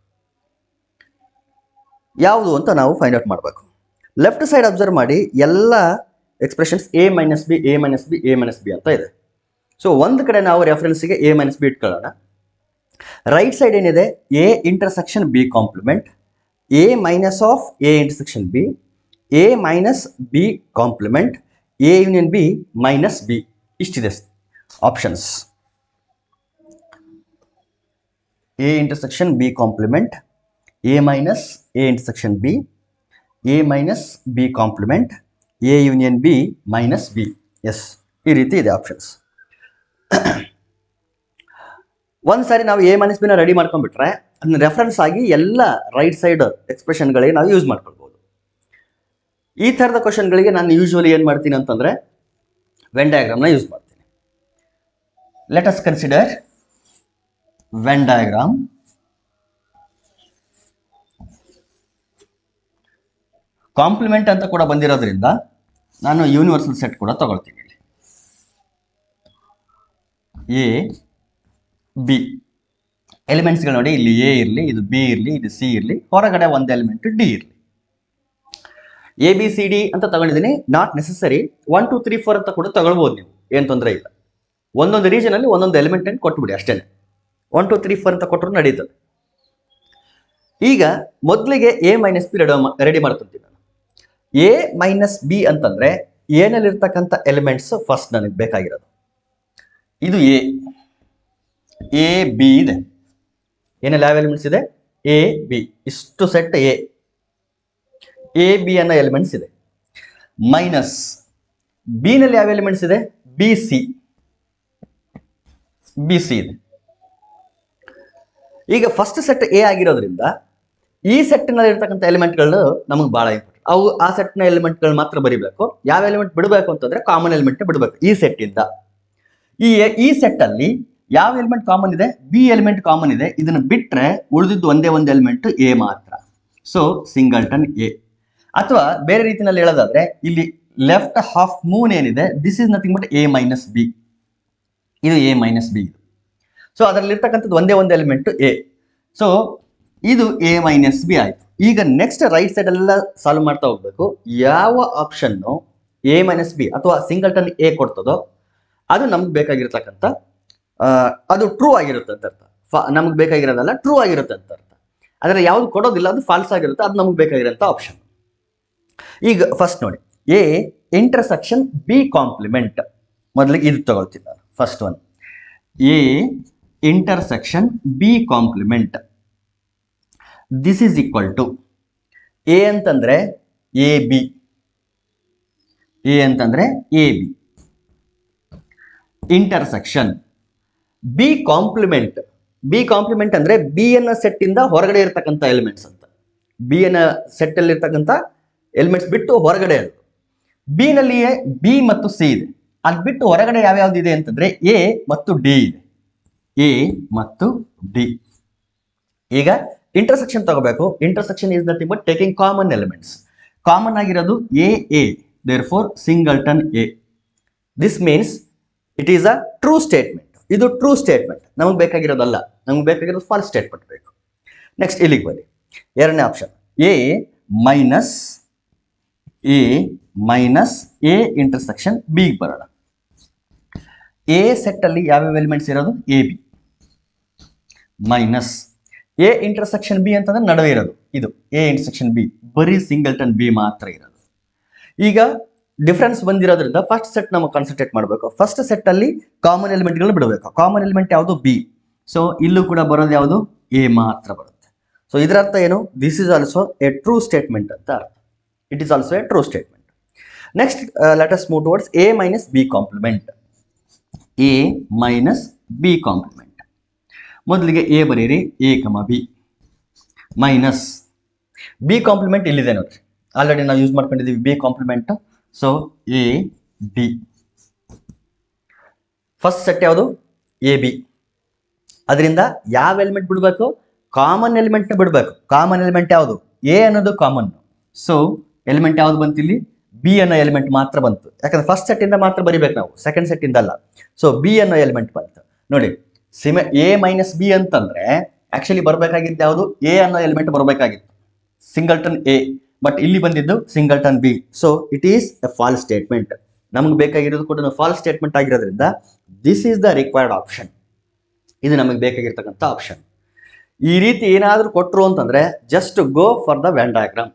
ಯಾವುದು ಅಂತ ನಾವು ಫೈಂಡ್ ಔಟ್ ಮಾಡಬೇಕು. ಲೆಫ್ಟ್ ಸೈಡ್ ಅಬ್ಸರ್ವ್ ಮಾಡಿ, ಎಲ್ಲ expressions A minus B A minus B A minus B ಅಂತ ಇದೆ. ಸೊ ಒಂದು ಕಡೆ ನಾವು ರೆಫರೆನ್ಸ್ಗೆ ಎ ಮೈನಸ್ ಬಿ ಇಟ್ಕೊಳ್ಳೋಣ. ರೈಟ್ ಸೈಡ್ ಏನಿದೆ, A intersection B complement, A minus of A intersection B, A minus B complement, A union B minus B. ಇಷ್ಟಿದೆ options. A intersection B complement, A minus A intersection B, A minus B complement, A union B minus B. Yes, ಈ ರೀತಿ ಇದೆ options. ಒಂದ್ಸಾರಿ ನಾವು A minus ಬಿನ ready ಮಾಡ್ಕೊಂಡ್ಬಿಟ್ರೆ ಅದನ್ನ reference ಆಗಿ ಎಲ್ಲ ರೈಟ್ ಸೈಡ್ ಎಕ್ಸ್ಪ್ರೆಷನ್ಗಳಿಗೆ ನಾವು ಯೂಸ್ ಮಾಡ್ಕೊಳ್ಬೋದು. ಈ ಥರದ ಕ್ವಶನ್ಗಳಿಗೆ ನಾನು ಯೂಶುವಲಿ ಏನು ಮಾಡ್ತೀನಿ ಅಂತಂದರೆ ವೆನ್ ಡಯಾಗ್ರಾಮ್ನ ಯೂಸ್ ಮಾಡ್ತೀನಿ. Let us consider Venn diagram. Complement ಅಂತ ಕೂಡ ಬಂದಿರೋದ್ರಿಂದ ನಾನು ಯೂನಿವರ್ಸಲ್ ಸೆಟ್ ಕೂಡ ತಗೊಳ್ತೀನಿ. ಎ ಬಿ ಎಲಿಮೆಂಟ್ಸ್ಗಳು ನೋಡಿ, ಇಲ್ಲಿ ಎ ಇರಲಿ, ಇದು ಬಿ ಇರಲಿ, ಇದು ಸಿ ಇರಲಿ, ಹೊರಗಡೆ ಒಂದು ಎಲಿಮೆಂಟ್ ಡಿ ಇರಲಿ. ಎ ಬಿ ಸಿ ಡಿ ಅಂತ ತಗೊಂಡಿದ್ದೀನಿ. ನಾಟ್ ನೆಸೆಸರಿ 1 2 3 4 ಅಂತ ಕೂಡ ತಗೊಳ್ಬೋದು ನೀವು, ಏನು ತೊಂದರೆ ಇಲ್ಲ. ಒಂದೊಂದು ರೀಜನಲ್ಲಿ ಒಂದೊಂದು ಎಲಿಮೆಂಟ್ ಅನ್ನು ಕೊಟ್ಬಿಡಿ ಅಷ್ಟೇ. 1 2 3 4 ಅಂತ ಕೊಟ್ಟರು ನಡೀತದೆ. ಈಗ ಮೊದಲಿಗೆ ಎ ಮೈನಸ್ ಬಿ ರೆಡಿ ಮಾಡ್ಕೊತೀನಿ ನಾನು. ಎ ಮೈನಸ್ ಬಿ ಅಂತಂದ್ರೆ ಏನಲ್ಲಿರ್ತಕ್ಕಂಥ ಎಲಿಮೆಂಟ್ಸ್ ಫಸ್ಟ್ ನನಗೆ ಬೇಕಾಗಿರೋದು. ಇದು ಎ ಬಿ ಇದೆ. ಏನೆಲ್ಲ ಯಾವ ಎಲಿಮೆಂಟ್ಸ್ ಇದೆ? ಎ ಬಿ, ಇಷ್ಟು ಸೆಟ್ ಎ ಬಿ ಅನ್ನೋ ಎಲಿಮೆಂಟ್ಸ್ ಇದೆ. ಮೈನಸ್ ಬಿ ನಲ್ಲಿ ಯಾವ ಎಲಿಮೆಂಟ್ಸ್ ಇದೆ? ಬಿ ಸಿ ಇದೆ. ಈಗ ಫಸ್ಟ್ ಸೆಟ್ ಎ ಆಗಿರೋದ್ರಿಂದ ಈ ಸೆಟ್ ನಲ್ಲಿ ಇರ್ತಕ್ಕಂಥ ಎಲಿಮೆಂಟ್ಗಳು ನಮಗೆ ಬಹಳ ಇಂಪಾರ್ಟೆಂಟ್. ಅವು ಆ ಸೆಟ್ ನ ಎಲಿಮೆಂಟ್ಗಳು ಮಾತ್ರ ಬರೀಬೇಕು. ಯಾವ ಎಲಿಮೆಂಟ್ ಬಿಡಬೇಕು ಅಂತಂದ್ರೆ ಕಾಮನ್ ಎಲಿಮೆಂಟ್ ಬಿಡಬೇಕು ಈ ಸೆಟ್ ಇಂದ. ಈ ಸೆಟ್ ಅಲ್ಲಿ ಯಾವ ಎಲಿಮೆಂಟ್ ಕಾಮನ್ ಇದೆ? ಬಿ ಎಲಿಮೆಂಟ್ ಕಾಮನ್ ಇದೆ. ಇದನ್ನು ಬಿಟ್ರೆ ಉಳಿದಿದ್ದು ಒಂದೇ ಒಂದು ಎಲಿಮೆಂಟ್ ಎ ಮಾತ್ರ. So singleton A. ಅಥವಾ ಬೇರೆ ರೀತಿಯಲ್ಲಿ ಹೇಳೋದಾದ್ರೆ ಇಲ್ಲಿ ಲೆಫ್ಟ್ ಹಾಫ್ ಮೂನ್ ಏನಿದೆ, this is nothing but A minus B. ಇದು ಎ ಮೈನಸ್ ಬಿ. ಸೊ ಅದರಲ್ಲಿ ಇರ್ತಕ್ಕಂಥದ್ದು ಒಂದೇ ಒಂದು ಎಲಿಮೆಂಟ್ ಎ. ಸೊ ಇದು ಎ ಮೈನಸ್ ಬಿ ಆಯ್ತು. ಈಗ ನೆಕ್ಸ್ಟ್ ರೈಟ್ ಸೈಡ್ ಎಲ್ಲ ಸಾಲ್ವ್ ಮಾಡ್ತಾ ಹೋಗ್ಬೇಕು. ಯಾವ ಆಪ್ಷನ್ ಎ ಮೈನಸ್ ಬಿ ಅಥವಾ ಸಿಂಗಲ್ಟನ್ ಎ ಕೊಡ್ತದೋ ಅದು ನಮ್ಗೆ ಬೇಕಾಗಿರ್ತಕ್ಕಂಥ ಅದು ಟ್ರೂ ಆಗಿರುತ್ತೆ ಅಂತ ಅರ್ಥ. ನಮ್ಗೆ ಬೇಕಾಗಿರೋದಲ್ಲ, ಟ್ರೂ ಆಗಿರುತ್ತೆ ಅಂತ ಅರ್ಥ. ಆದರೆ ಯಾವ್ದು ಕೊಡೋದಿಲ್ಲ ಅದು ಫಾಲ್ಸ್ ಆಗಿರುತ್ತೆ, ಅದು ನಮ್ಗೆ ಬೇಕಾಗಿರೋಂಥ ಆಪ್ಷನ್. ಈಗ ಫಸ್ಟ್ ನೋಡಿ, ಎ ಇಂಟರ್ಸೆಕ್ಷನ್ ಬಿ ಕಾಂಪ್ಲಿಮೆಂಟ್. ಮೊದಲಿಗೆ ಇದು ತಗೊಳ್ತೀನಿ ನಾನು. First one, A intersection B complement. This is equal to A ಅಂತಂದ್ರೆ ಎ ಬಿ, ಎ ಅಂತಂದ್ರೆ A B intersection B complement. B complement ಅಂದ್ರೆ ಬಿ ಅನ್ನ ಸೆಟ್ ಇಂದ ಹೊರಗಡೆ ಇರ್ತಕ್ಕಂಥ ಎಲಿಮೆಂಟ್ಸ್ ಅಂತ. ಬಿ ಅನ್ನ ಸೆಟ್ ಅಲ್ಲಿ ಇರ್ತಕ್ಕಂಥ ಎಲಿಮೆಂಟ್ಸ್ ಬಿಟ್ಟು ಹೊರಗಡೆ ಅದು. ಬಿ ನಲ್ಲಿಯೇ ಬಿ ಮತ್ತು ಸಿ ಇದೆ. ಅದು ಬಿಟ್ಟು ಹೊರಗಡೆ ಯಾವ್ಯಾವ್ದಿದೆ ಅಂತಂದ್ರೆ ಎ ಮತ್ತು ಡಿ ಇದೆ. ಎ ಮತ್ತು ಡಿ. ಈಗ ಇಂಟರ್ಸೆಕ್ಷನ್ ತಗೋಬೇಕು. Intersection is nothing but taking common elements. Common ಆಗಿರೋದು A, therefore singleton A. This means it is a true statement. ಇದು ಟ್ರೂ ಸ್ಟೇಟ್ಮೆಂಟ್, ನಮಗೆ ಬೇಕಾಗಿರೋದಲ್ಲ. ನಮಗೆ ಬೇಕಾಗಿರೋದು ಫಾಲ್ಸ್ ಸ್ಟೇಟ್ಮೆಂಟ್ ಬೇಕು. ನೆಕ್ಸ್ಟ್ ಇಲ್ಲಿಗೆ ಬನ್ನಿ. ಎರಡನೇ option, A minus A intersection B ಬರೋಣ. ಎ ಸೆಟ್ ಅಲ್ಲಿ ಯಾವ್ಯಾವ ಎಲಿಮೆಂಟ್ಸ್ ಇರೋದು? A B minus A intersection B ಅಂತಂದ್ರೆ ನಡುವೆ ಇರೋದು ಇದು ಎ ಇಂಟರ್ಸೆಕ್ಷನ್ ಬಿ, ಬರೀ ಸಿಂಗಲ್ಟನ್ ಬಿ ಮಾತ್ರ ಇರೋದು. ಈಗ ಡಿಫ್ರೆನ್ಸ್ ಬಂದಿರೋದ್ರಿಂದ ಫಸ್ಟ್ ಸೆಟ್ ನಮಗೆ ಕಾನ್ಸಂಟ್ರೇಟ್ ಮಾಡಬೇಕು. ಫಸ್ಟ್ ಸೆಟ್ ಅಲ್ಲಿ ಕಾಮನ್ ಎಲಿಮೆಂಟ್ಗಳು ಬಿಡಬೇಕು. ಕಾಮನ್ ಎಲಿಮೆಂಟ್ ಯಾವುದು? ಬಿ. ಸೊ ಇಲ್ಲೂ ಕೂಡ ಬರೋದು ಯಾವುದು? ಎ ಮಾತ್ರ ಬರುತ್ತೆ. ಸೊ ಇದರ ಅರ್ಥ ಏನು? This is also a true statement ಅಂತ ಅರ್ಥ. It is also a true statement. Next let us move towards A minus B complement. A minus B complement. ಮೊದಲಿಗೆ ಎ ಬರೀರಿ, A comma B minus B complement ಇಲ್ಲಿದೆ ನೋಡ್ರಿ. Already ನಾವು use ಮಾಡ್ಕೊಂಡಿದ್ದೀವಿ B complement. So A B. First set ಯಾವುದು? A B. ಅದರಿಂದ ಯಾವ element ಬಿಡಬೇಕು? ಕಾಮನ್ ಎಲಿಮೆಂಟ್ನ ಬಿಡಬೇಕು. ಕಾಮನ್ ಎಲಿಮೆಂಟ್ ಯಾವುದು? ಎ ಅನ್ನೋದು ಕಾಮನ್. ಸೊ ಎಲಿಮೆಂಟ್ ಯಾವುದು ಬಂತು ಇಲ್ಲಿ? ಬಿ ಅನ್ನೋ ಎಲಿಮೆಂಟ್ ಮಾತ್ರ ಬಂತು. ಯಾಕಂದ್ರೆ ಫಸ್ಟ್ ಸೆಟ್ ಇಂದ ಮಾತ್ರ ಬರಿಬೇಕು ನಾವು, ಸೆಕೆಂಡ್ ಸೆಟ್ ಇಂದ ಅಲ್ಲ. ಸೊ ಬಿ ಅನ್ನೋ ಎಲಿಮೆಂಟ್ ಬಂತು ನೋಡಿ. ಎ ಮೈನಸ್ ಬಿ ಅಂತಂದ್ರೆ ಆಕ್ಚುಲಿ ಬರಬೇಕಾಗಿದ್ದು ಯಾವುದು? ಎ ಅನ್ನೋ ಎಲಿಮೆಂಟ್ ಬರಬೇಕಾಗಿತ್ತು, ಸಿಂಗಲ್ಟನ್ ಎ. ಬಟ್ ಇಲ್ಲಿ ಬಂದಿದ್ದು singleton B. So it is a false statement. ನಮ್ಗೆ ಬೇಕಾಗಿರೋದು ಕೂಡ ಫಾಲ್ಸ್ ಸ್ಟೇಟ್ಮೆಂಟ್ ಆಗಿರೋದ್ರಿಂದ this is the required option. ಇದು ನಮಗೆ ಬೇಕಾಗಿರ್ತಕ್ಕಂಥ ಆಪ್ಷನ್. ಈ ರೀತಿ ಏನಾದರೂ ಕೊಟ್ಟರು ಅಂತಂದ್ರೆ just go for the venn diagram.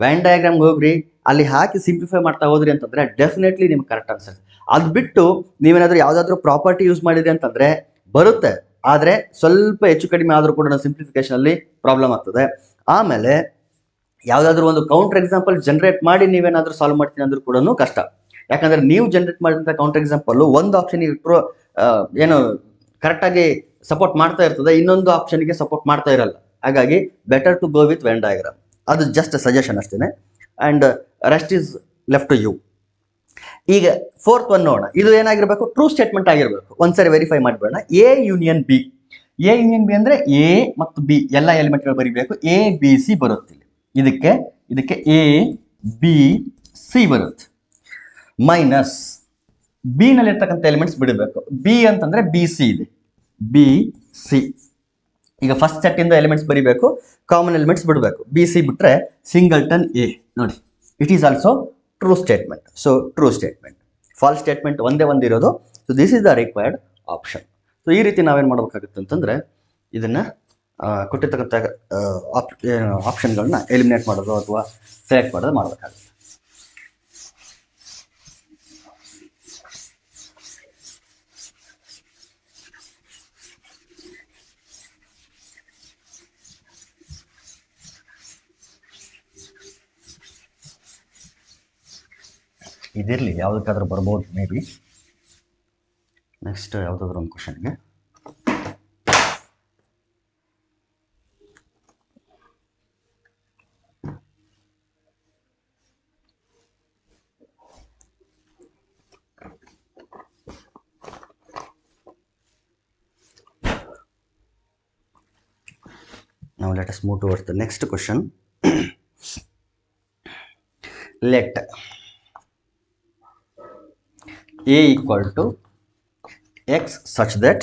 Venn ಡಯಾಗ್ರಾಮ್ಗೆ ಹೋಗ್ರಿ, ಅಲ್ಲಿ ಹಾಕಿ ಸಿಂಪ್ಲಿಫೈ ಮಾಡ್ತಾ ಹೋದ್ರಿ ಅಂತಂದ್ರೆ ಡೆಫಿನೆಟ್ಲಿ ನಿಮ್ಗೆ ಕರೆಕ್ಟ್ ಆನ್ಸರ್. ಅದು ಬಿಟ್ಟು ನೀವೇನಾದ್ರೂ ಯಾವುದಾದ್ರೂ ಪ್ರಾಪರ್ಟಿ ಯೂಸ್ ಮಾಡಿದ್ರಿ ಅಂತಂದ್ರೆ ಬರುತ್ತೆ, ಆದರೆ ಸ್ವಲ್ಪ ಹೆಚ್ಚು ಕಡಿಮೆ ಆದರೂ ಕೂಡ ಸಿಂಪ್ಲಿಫಿಕೇಶನ್ ಅಲ್ಲಿ ಪ್ರಾಬ್ಲಮ್ ಆಗ್ತದೆ. ಆಮೇಲೆ ಯಾವುದಾದ್ರೂ ಒಂದು ಕೌಂಟರ್ ಎಕ್ಸಾಂಪಲ್ ಜನರೇಟ್ ಮಾಡಿ ನೀವೇನಾದ್ರೂ ಸಾಲ್ವ್ ಮಾಡ್ತೀನಿ ಅಂದ್ರೂ ಕೂಡ ಕಷ್ಟ. ಯಾಕಂದ್ರೆ ನೀವು ಜನರೇಟ್ ಮಾಡಿದಂಥ ಕೌಂಟರ್ ಎಕ್ಸಾಂಪಲ್ ಒಂದು ಆಪ್ಷನ್ ಇಟ್ಟರು ಏನು ಕರೆಕ್ಟಾಗಿ ಸಪೋರ್ಟ್ ಮಾಡ್ತಾ ಇರ್ತದೆ, ಇನ್ನೊಂದು ಆಪ್ಷನ್ಗೆ ಸಪೋರ್ಟ್ ಮಾಡ್ತಾ ಇರಲ್ಲ. ಹಾಗಾಗಿ better to go with venn diagram. ಅದು ಜಸ್ಟ್ ಸಜೆಷನ್ ಅಷ್ಟೇ. And rest is left to you. ಈಗ ಫೋರ್ತ್ ಒನ್ ನೋಡೋಣ. ಇದು ಏನಾಗಿರ್ಬೇಕು? ಟ್ರೂ ಸ್ಟೇಟ್ಮೆಂಟ್ ಆಗಿರ್ಬೇಕು. ಒಂದ್ಸರಿ ವೆರಿಫೈ ಮಾಡಿಬಿಡೋಣ. A union B. A union B ಅಂದ್ರೆ ಎ ಮತ್ತು ಬಿ ಎಲ್ಲ ಎಲಿಮೆಂಟ್ಗಳು ಬರೀಬೇಕು. ಎ ಬಿ ಸಿ ಬರುತ್ತೆ. ಇದಕ್ಕೆ ಎ ಬಿ ಸಿ ಬರುತ್ತೆ. ಮೈನಸ್ ಬಿ ನಲ್ಲಿ ಇರ್ತಕ್ಕಂಥ ಎಲಿಮೆಂಟ್ಸ್ ಬಿಡಬೇಕು. ಬಿ ಅಂತಂದ್ರೆ ಬಿ ಸಿ ಇದೆ, ಬಿ ಸಿ. ಈಗ ಫಸ್ಟ್ ಸೆಟ್ ಇಂದ ಎಲಿಮೆಂಟ್ಸ್ ಬರೀಬೇಕು, ಕಾಮನ್ ಎಲಿಮೆಂಟ್ಸ್ ಬಿಡಬೇಕು. ಬಿ ಸಿ ಬಿಟ್ರೆ ಸಿಂಗಲ್ಟನ್ ಎ. ನೋಡಿ, it is also true statement. So true statement. False statement ಒಂದೇ ಒಂದಿರೋದು. So this is the required option. So ಈ ರೀತಿ ನಾವೇನು ಮಾಡಬೇಕಾಗುತ್ತೆ ಅಂತಂದ್ರೆ ಇದನ್ನ ಕೊಟ್ಟಿರ್ತಕ್ಕಂಥ ಆಪ್ಷನ್ಗಳನ್ನ ಎಲಿಮಿನೇಟ್ ಮಾಡೋದು ಅಥವಾ ಸೆಲೆಕ್ಟ್ ಮಾಡೋದು ಮಾಡಬೇಕಾಗುತ್ತೆ. ಇದಿರಲಿ, ಯಾವುದಕ್ಕಾದ್ರೂ ಬರ್ಬೋದು ಮೇ ಬಿ. ನೆಕ್ಸ್ಟ್ ಯಾವುದಾದ್ರೂ ಒಂದು ಕ್ವಶನ್ಗೆ now let us move towards the next question. Let a equal to x such that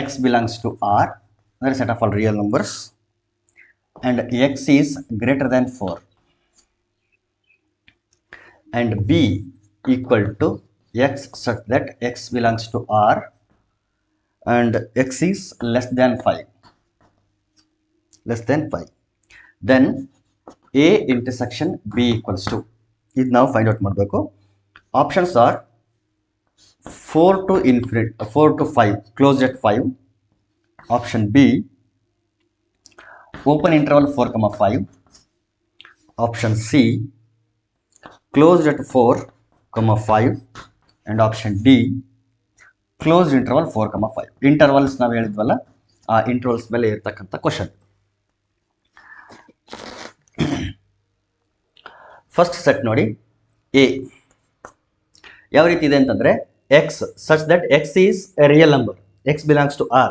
x belongs to R, another set of all real numbers, and x is greater than 4, and b equal to x such that x belongs to R and x is less than 5. Then a intersection b equals to, ಇದು ನಾವು find out ಮಾಡಬೇಕು. Options are 4 to infinity, 4 to 5 closed at 5. Option B open interval 4, 5. Option C closed at 4, 5. And option D closed interval 4, 5. Intervals ನಾವು ಹೇಳಿದ್ವಲ್ಲ, ಆ intervals ಮೇಲೆ ಇರ್ತಕ್ಕಂಥ question. First set ನೋಡಿ, A ಯಾವ ರೀತಿ ಇದೆ ಅಂತಂದ್ರೆ x such that x is a real number, x belongs to R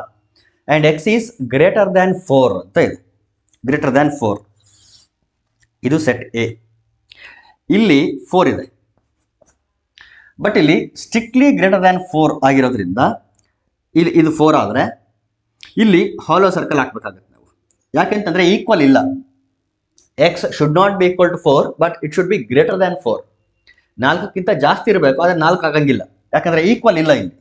and x is greater than 4 ಅಂತ ಇದೆ. ಗ್ರೇಟರ್ ದ್ಯಾನ್ 4 ಇದು ಸೆಟ್ ಎ. ಇಲ್ಲಿ 4 ಇದೆ, ಬಟ್ ಇಲ್ಲಿ ಸ್ಟ್ರಿಕ್ಟ್ಲಿ ಗ್ರೇಟರ್ ದ್ಯಾನ್ 4 ಆಗಿರೋದ್ರಿಂದ ಇಲ್ಲಿ ಇದು 4 ಆದರೆ ಇಲ್ಲಿ ಹಾಲೋ ಸರ್ಕಲ್ ಹಾಕ್ಬೇಕಾಗುತ್ತೆ ನಾವು. ಯಾಕೆಂತಂದ್ರೆ ಈಕ್ವಲ್ ಇಲ್ಲ. x should not be equal to 4 but it should be greater than 4. 4ಕ್ಕಿಂತ ಜಾಸ್ತಿ ಇರಬೇಕು, ಆದರೆ 4 ಆಗಂಗಿಲ್ಲ, ಯಾಕಂದ್ರೆ ಈಕ್ವಲ್ ಇಲ್ಲ ಇಲ್ಲಿ.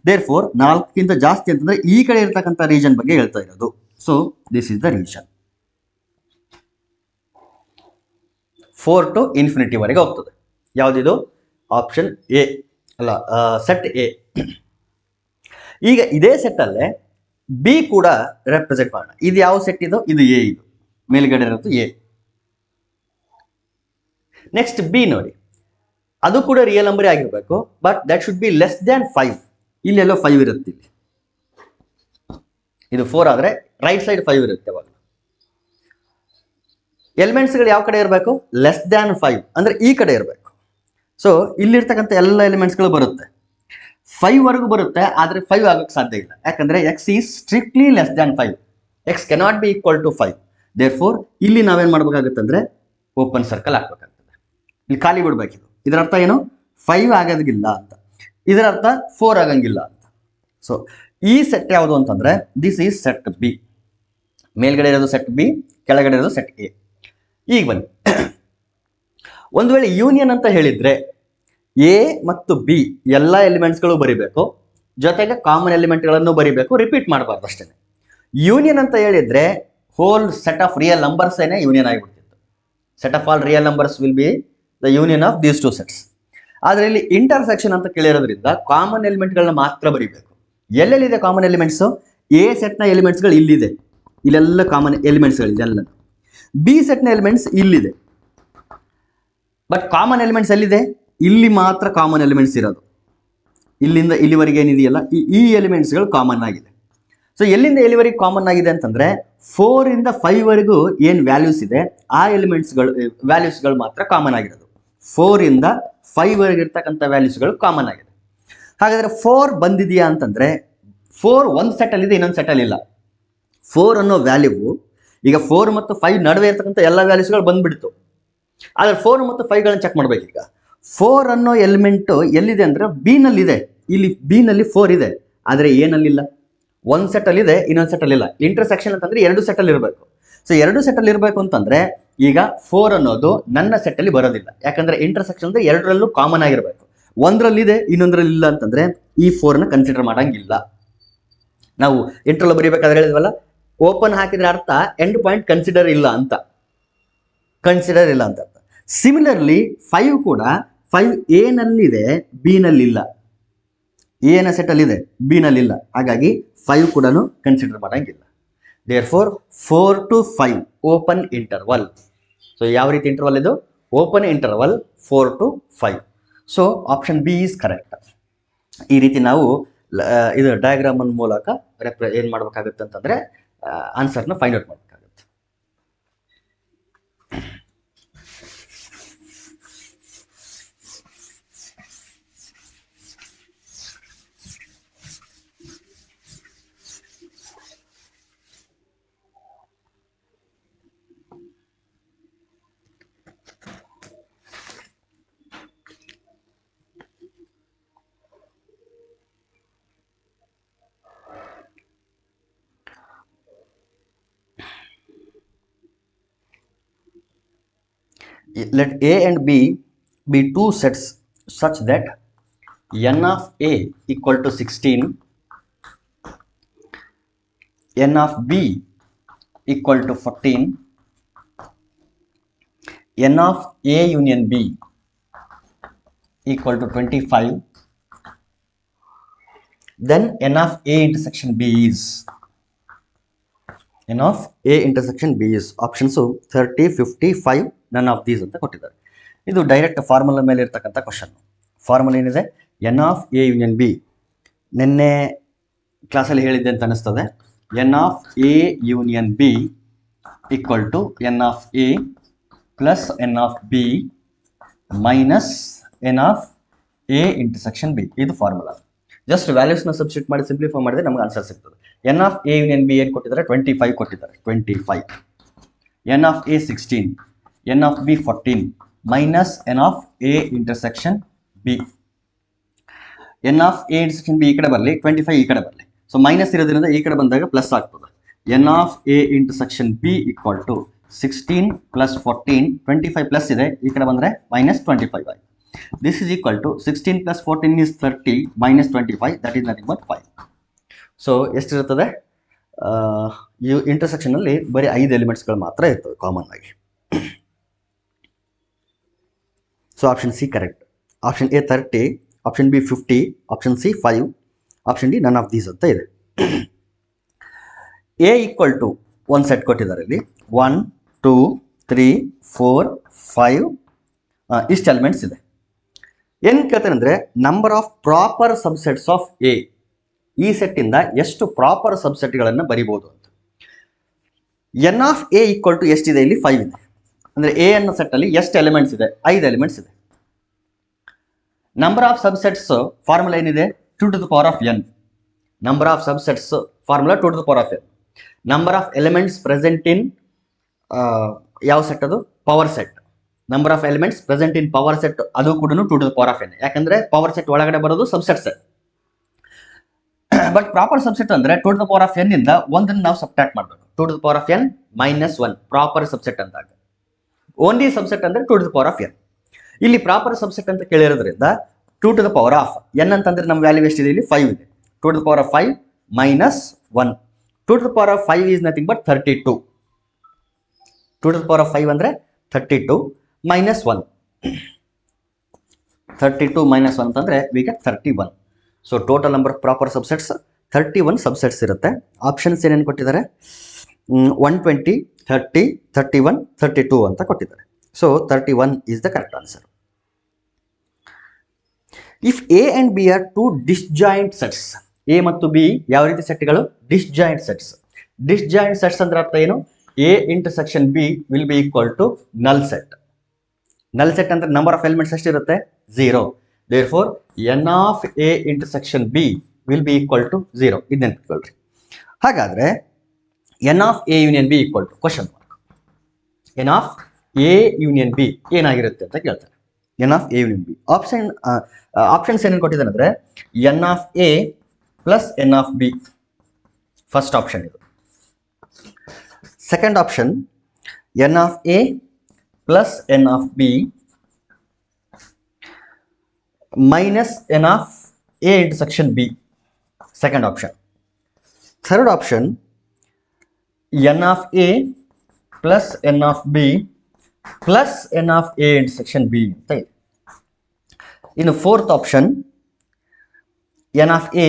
ದೇರ್ ಫೋರ್ 4ಕ್ಕಿಂತ ಜಾಸ್ತಿ ಅಂತಂದ್ರೆ ಈ ಕಡೆ ಇರ್ತಕ್ಕಂಥ ರೀಜನ್ ಬಗ್ಗೆ ಹೇಳ್ತಾ ಇರೋದು. So this is the region. 4 to infinity ವರೆಗೆ ಹೋಗ್ತದೆ. ಯಾವುದಿದು? ಆಪ್ಷನ್ ಎ ಅಲ್ಲ, ಸೆಟ್ ಎ. ಈಗ ಇದೇ ಸೆಟ್ ಅಲ್ಲೇ ಬಿ ಕೂಡ ರೆಪ್ರೆಸೆಂಟ್ ಮಾಡೋಣ. ಇದು ಯಾವ ಸೆಟ್ ಇದು? ಇದು ಎ. ಇದು ಮೇಲ್ಗಡೆ ಇರೋದು ಎ. ನೆಕ್ಸ್ಟ್ ಬಿ ನೋಡಿ, ಅದು ಕೂಡ ರಿಯಲ್ ನಂಬರ್ ಆಗಿರಬೇಕು, but that should be less than 5. ಇಲ್ಲೆಲ್ಲೋ 5 ಇರುತ್ತೆ. ಇಲ್ಲಿ ಇದು 4 ಆದರೆ ರೈಟ್ ಸೈಡ್ 5 ಇರುತ್ತೆ. ಅವಾಗ ಎಲಿಮೆಂಟ್ಸ್ಗಳು ಯಾವ ಕಡೆ ಇರಬೇಕು? ಲೆಸ್ ದ್ಯಾನ್ 5 ಅಂದ್ರೆ ಈ ಕಡೆ ಇರಬೇಕು. ಸೊ ಇಲ್ಲಿರ್ತಕ್ಕಂಥ ಎಲ್ಲ ಎಲಿಮೆಂಟ್ಸ್ಗಳು ಬರುತ್ತೆ, 5 ವರೆಗೂ ಬರುತ್ತೆ, ಆದರೆ 5 ಆಗೋಕ್ಕೆ ಸಾಧ್ಯ ಇಲ್ಲ. ಯಾಕಂದ್ರೆ x is strictly less than 5. X cannot be equal to 5. Therefore ಇಲ್ಲಿ ನಾವೇನು ಮಾಡ್ಬೇಕಾಗುತ್ತೆ ಅಂದ್ರೆ ಓಪನ್ ಸರ್ಕಲ್ ಹಾಕ್ಬೇಕಾಗ್ತದೆ. ಇಲ್ಲಿ ಖಾಲಿ ಬಿಡ್ಬೇಕಿದು. ಇದರ ಅರ್ಥ ಏನು? 5 ಆಗೋದಿಲ್ಲ ಅಂತ. ಇದರ ಅರ್ಥ 4 ಆಗಂಗಿಲ್ಲ ಅಂತ. ಸೊ ಈ ಸೆಟ್ ಯಾವುದು ಅಂತಂದ್ರೆ ದಿಸ್ ಈಸ್ ಸೆಟ್ ಬಿ. ಮೇಲ್ಗಡೆ ಇರೋದು ಸೆಟ್ ಬಿ, ಕೆಳಗಡೆ ಇರೋದು ಸೆಟ್ ಎ. ಈಗ ಬನ್ನಿ, ಒಂದು ವೇಳೆ ಯೂನಿಯನ್ ಅಂತ ಹೇಳಿದ್ರೆ ಎ ಮತ್ತು ಬಿ ಎಲ್ಲ ಎಲಿಮೆಂಟ್ಸ್ಗಳು ಬರಿಬೇಕು, ಜೊತೆಗೆ ಕಾಮನ್ ಎಲಿಮೆಂಟ್ಗಳನ್ನು ಬರಿಬೇಕು, ರಿಪೀಟ್ ಮಾಡಬಾರ್ದು ಅಷ್ಟೇ. ಯೂನಿಯನ್ ಅಂತ ಹೇಳಿದ್ರೆ whole set of real numbers ಏನೇ ಯೂನಿಯನ್ ಆಗಿಬಿಡ್ತಿತ್ತು. Set of all real numbers will be the union of these two sets. ಆದರೆ ಇಲ್ಲಿ ಇಂಟರ್ಸೆಕ್ಷನ್ ಅಂತ ಕೇಳಿರೋದ್ರಿಂದ ಕಾಮನ್ ಎಲಿಮೆಂಟ್ಗಳನ್ನ ಮಾತ್ರ ಬರಿಬೇಕು. ಎಲ್ಲೆಲ್ಲಿದೆ ಕಾಮನ್ ಎಲಿಮೆಂಟ್ಸು? ಎ ಸೆಟ್ನ ಎಲಿಮೆಂಟ್ಸ್ಗಳು ಇಲ್ಲಿದೆ, ಇಲ್ಲೆಲ್ಲ ಕಾಮನ್ ಎಲಿಮೆಂಟ್ಸ್ಗಳಿದೆ ಎಲ್ಲ. ಬಿ ಸೆಟ್ನ ಎಲಿಮೆಂಟ್ಸ್ ಇಲ್ಲಿದೆ, ಬಟ್ ಕಾಮನ್ ಎಲಿಮೆಂಟ್ಸ್ ಎಲ್ಲಿದೆ? ಇಲ್ಲಿ ಮಾತ್ರ ಕಾಮನ್ ಎಲಿಮೆಂಟ್ಸ್ ಇರೋದು. ಇಲ್ಲಿಂದ ಇಲ್ಲಿವರೆಗೆ ಏನಿದೆಯಲ್ಲ ಈ ಎಲಿಮೆಂಟ್ಸ್ಗಳು ಕಾಮನ್ ಆಗಿದೆ. ಸೊ ಎಲ್ಲಿಂದ ಎಲ್ಲಿವರೆಗೆ ಕಾಮನ್ ಆಗಿದೆ ಅಂತಂದ್ರೆ 4 ಇಂದ 5 ವರೆಗೂ ಏನು ವ್ಯಾಲ್ಯೂಸ್ ಇದೆ ಆ ವ್ಯಾಲ್ಯೂಸ್ಗಳು ಮಾತ್ರ ಕಾಮನ್ ಆಗಿರೋದು. 4 ಇಂದ 5 ವರೆಗೆ ಇರ್ತಕ್ಕಂಥ ವ್ಯಾಲ್ಯೂಸ್ಗಳು ಕಾಮನ್ ಆಗಿದೆ. ಹಾಗಾದ್ರೆ 4 ಬಂದಿದೆಯಾ ಅಂತಂದ್ರೆ 4 ಒಂದು ಸೆಟಲ್ಲಿ ಇದೆ, ಇನ್ನೊಂದು ಸೆಟಲ್ಲಿ ಇಲ್ಲ. 4 ಅನ್ನೋ ವ್ಯಾಲ್ಯೂ ಈಗ 4 ಮತ್ತು 5 ನಡುವೆ ಇರ್ತಕ್ಕಂಥ ಎಲ್ಲ ವ್ಯಾಲ್ಯೂಸ್ಗಳು ಬಂದ್ಬಿಡ್ತು. ಆದರೆ 4 ಮತ್ತು 5ಗಳನ್ನ ಚೆಕ್ ಮಾಡ್ಬೇಕು. ಈಗ 4 ಅನ್ನೋ ಎಲಿಮೆಂಟ್ ಎಲ್ಲಿದೆ ಅಂದ್ರೆ ಬಿ ನಲ್ಲಿ ಇದೆ. ಇಲ್ಲಿ ಬಿ ನಲ್ಲಿ 4 ಇದೆ, ಆದರೆ ಎ ನಲ್ಲಿಲ್ಲ. ಒಂದು ಸೆಟಲ್ಲಿ ಇದೆ, ಇನ್ನೊಂದು ಸೆಟಲ್ಲಿ ಇಲ್ಲ. ಇಂಟರ್ಸೆಕ್ಷನ್ ಅಂತಂದ್ರೆ 2 ಸೆಟಲ್ಲಿ ಇರಬೇಕು. ಸೊ 2 ಸೆಟಲ್ಲಿ ಇರಬೇಕು ಅಂತಂದ್ರೆ ಈಗ 4 ಅನ್ನೋದು ನನ್ನ ಸೆಟ್ಟಲ್ಲಿ ಬರೋದಿಲ್ಲ, ಯಾಕಂದ್ರೆ ಇಂಟರ್ಸೆಕ್ಷನ್ ಅಂದ್ರೆ 2ರಲ್ಲೂ ಕಾಮನ್ ಆಗಿರಬೇಕು. ಒಂದರಲ್ಲಿದೆ, ಇನ್ನೊಂದರಲ್ಲಿ ಇಲ್ಲ ಅಂತಂದ್ರೆ ಈ 4ನ ಕನ್ಸಿಡರ್ ಮಾಡಂಗಿಲ್ಲ. ನಾವು ಇಂಟರ್ವಲ್ ಬರೀಬೇಕಾದ್ರೆ ಹೇಳಿದ್ವಲ್ಲ, ಓಪನ್ ಹಾಕಿದ್ರೆ ಅರ್ಥ ಎಂಡ್ ಪಾಯಿಂಟ್ ಕನ್ಸಿಡರ್ ಇಲ್ಲ ಅಂತ, ಕನ್ಸಿಡರ್ ಇಲ್ಲ ಅಂತ ಅರ್ಥ. ಸಿಮಿಲರ್ಲಿ 5 ಕೂಡ 5 ಎ ನಲ್ಲಿದೆ, ಬಿ ನಲ್ಲಿಲ್ಲ. ಎ ನ ಸೆಟಲ್ಲಿ ಇದೆ, ಬಿ ನಲ್ಲಿಲ್ಲ. ಹಾಗಾಗಿ 5 ಕೂಡ ಕನ್ಸಿಡರ್ ಮಾಡಂಗಿಲ್ಲ. Therefore 4 to 5 open interval. So ಯಾವ ರೀತಿ ಇಂಟರ್ವಲ್ ಇದು? Open interval 4 to 5. So option B is correct. ಈ ರೀತಿ ನಾವು ಇದು ಡಯಾಗ್ರಾಮ್ ಮೂಲಕ ಏನು ಮಾಡಬೇಕಾಗುತ್ತೆ ಅಂತಂದ್ರೆ ಆನ್ಸರ್ನ ಫೈಂಡ್ ಔಟ್ ಮಾಡಬೇಕಾಗುತ್ತೆ. Let A and B be two sets such that n of A equal to 16, n of B equal to 14, n of A union B equal to 25, then n of A intersection B is n of A intersection B is options 30, 50, 5, none of these ಅಂತ ಕೊಟ್ಟಿದ್ದಾರೆ. ಇದು direct formula ಮೇಲೆ ಇರ್ತಕ್ಕಂಥ question. Formula ಏನಿದೆ? N of A union B. ನಿನ್ನೆ ಕ್ಲಾಸಲ್ಲಿ ಹೇಳಿದ್ದೆ ಅಂತ ಅನಿಸ್ತದೆ. N of A union B equal to n of A plus n of B minus n of A intersection B. ಇದು ಫಾರ್ಮುಲಾ. ಜಸ್ಟ್ ವ್ಯಾಲ್ಯೂಸ್ನ ಸಬ್ಸ್ಟಿಟ್ಯೂಟ್ ಮಾಡಿ ಸಿಂಪ್ಲಿಫೈ ಮಾಡಿದ್ರೆ ನಮ್ಗೆ ಆನ್ಸರ್ ಸಿಗ್ತದೆ. N of A union B ಏನು ಕೊಟ್ಟಿದ್ದಾರೆ? 25 ಕೊಟ್ಟಿದ್ದಾರೆ. 25. N of A 16, n of B 14 minus n of A intersection B. N of A intersection B ಈ ಕಡೆ ಬರಲಿ, 25 ಈ ಕಡೆ ಬರಲಿ. ಸೊ ಮೈನಸ್ ಇರೋದ್ರಿಂದ ಈ ಕಡೆ ಬಂದಾಗ ಪ್ಲಸ್ ಆಗ್ತದೆ. N of A intersection B equal to 16 plus 14, 25 plus ಇದೆ, ಈ ಕಡೆ ಬಂದರೆ ಮೈನಸ್ 25 ಆಯಿತು. This is equal to 16 plus 14 is 30 minus 25, that is nothing but 5. So ಎಷ್ಟಿರ್ತದೆ? ಇಂಟರ್ಸೆಕ್ಷನಲ್ಲಿ ಬರೀ 5 ಎಲಿಮೆಂಟ್ಸ್ಗಳು ಮಾತ್ರ ಇರ್ತವೆ ಕಾಮನ್ ಆಗಿ. So option C correct. Option A 30, option B 50, option C 5, option D none of these ಅಂತ ಇದೆ. ಎ ಈಕ್ವಲ್ ಟು ಒಂದು ಸೆಟ್ ಕೊಟ್ಟಿದ್ದಾರೆ ಇಲ್ಲಿ, 1, 2, 3, 4, 5 ಇಷ್ಟು ಎಲಿಮೆಂಟ್ಸ್ ಇದೆ. ಏನು ಕೇಳ್ತೇನೆ ಅಂದರೆ number of proper subsets of A. ಈ ಸೆಟ್ಟಿಂದ ಎಷ್ಟು ಪ್ರಾಪರ್ ಸಬ್ಸೆಟ್ಗಳನ್ನು ಬರಿಬೋದು ಅಂತ. N of A equal to ಎಷ್ಟಿದೆ? ಇಲ್ಲಿ 5 ಇದೆ. ಅಂದರೆ ಎ ಅನ್ನೋ ಸೆಟ್ಟಲ್ಲಿ ಎಷ್ಟು ಎಲಿಮೆಂಟ್ಸ್ ಇದೆ? 5 ಎಲಿಮೆಂಟ್ಸ್ ಇದೆ. ನಂಬರ್ ಆಫ್ ಸಬ್ಸೆಟ್ಸ್ ಫಾರ್ಮುಲಾ ಏನಿದೆ? 2 to the power of n. Number of subsets formula 2 to the power of n. Number of elements present in ಯಾವ ಸೆಟ್? ಅದು power set. Number of elements present in power set ಅದು ಕೂಡ 2 to the power of n. ಯಾಕಂದ್ರೆ power set ಒಳಗಡೆ ಬರೋದು subset set. But proper subset ಅಂದ್ರೆ 2 to the power of n ಇಂದ ಒಂದನ್ನು ನಾವು ಸಬ್ಟ್ರಾಕ್ಟ್ ಮಾಡಬೇಕು. 2 to the power of n minus 1 proper subset ಅಂದಾಗ. ಓನ್ಲಿ ಸಬ್ಸೆಟ್ ಅಂದ್ರೆ 2 to the power of n. ಇಲ್ಲಿ ಪ್ರಾಪರ್ ಸಬ್ಸೆಟ್ ಅಂತ ಕೇಳಿರೋದ್ರಿಂದ 2 to the power of n ಅಂತಂದ್ರೆ ನಮ್ಮ ವ್ಯಾಲ್ಯೂ ಎಷ್ಟಿದೆ ಇಲ್ಲಿ 5 ಇದೆ. 2 to the power of 5 minus 1. 2 to the power of 5 is nothing but 32. 2 to the power of 5 ಅಂದ್ರೆ 32 minus 1. 32 minus 1 ಅಂತಂದ್ರೆ we get 31. So total number of proper subsets 31 subsets ಇರುತ್ತೆ. Options ಏನೇನು ಕೊಟ್ಟಿದ್ದಾರೆ? 120, 30, 31, 32 ಅಂತ ಕೊಟ್ಟಿದ್ದಾರೆ. So 31 is the correct answer. If A and B are two disjoint sets, A ಮತ್ತು B ಯಾವ ರೀತಿ ಸೆಟ್ಗಳು? Disjoint sets. ಡಿಸ್ಜಾಯಿಂಟ್ ಸೆಟ್ಸ್ ಅಂದ್ರೆ ಅರ್ಥ ಏನು? A intersection B will be equal to null set. Null set ಅಂದ್ರೆ ನಂಬರ್ ಆಫ್ ಎಲಿಮೆಂಟ್ಸ್ ಎಷ್ಟಿರುತ್ತೆ? 0. Therefore, n of A intersection B will be equal to 0. ಇದು ನೆನಪಿಟ್ಕೊಳ್ರಿ. ಹಾಗಾದ್ರೆ n of A union B equal to question mark. n of A union B ಏನಾಗಿರುತ್ತೆ ಅಂತ ಕೇಳ್ತಾರೆ. n of A union B. Options ಏನೇನು ಕೊಟ್ಟಿದ್ದಾನೆ ಅಂದ್ರೆ n of A plus n of B. First option ಇದು. Second option n of A plus n of B minus n of A intersection B. Second option. Third option n of A plus n of B plus n of A intersection B. In the fourth option n of A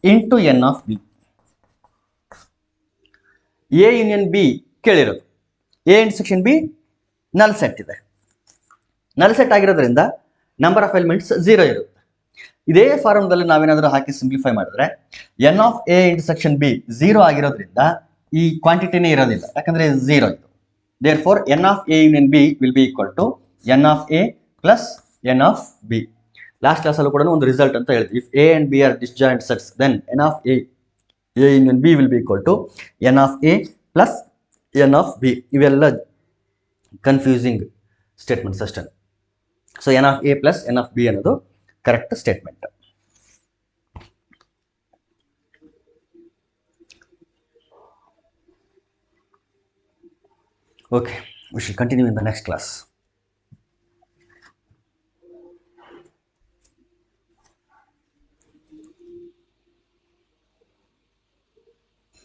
into n of B. A union B ಕೇಳಿರೋದು. A intersection B null set ಇದೆ. Null set ಆಗಿರೋದ್ರಿಂದ number of elements 0 ಇರುತ್ತೆ. ಇದೇ ಫಾರ್ಮ್ದಲ್ಲಿ ನಾವೇನಾದರೂ ಹಾಕಿ simplify ಮಾಡಿದ್ರೆ n of A intersection B 0 ಆಗಿರೋದ್ರಿಂದ ಈ ಕ್ವಾಂಟಿಟಿನೇ ಇರೋದಿಲ್ಲ, ಯಾಕಂದ್ರೆ 0 ಇದು. Therefore n of A union B will be equal to n of A plus n of B. Last ಕ್ಲಾಸಲ್ಲೂ ಕೂಡ ಒಂದು ರಿಸಲ್ಟ್ ಅಂತ ಹೇಳ್ತೀವಿ. If A and B are disjoint sets then n of A union B will be equal to n of A plus n of B. ಇವೆಲ್ಲ confusing statements ಅಷ್ಟೇ. So n of A plus n of B ಅನ್ನೋದು correct statement. Okay, we shall continue in the next class.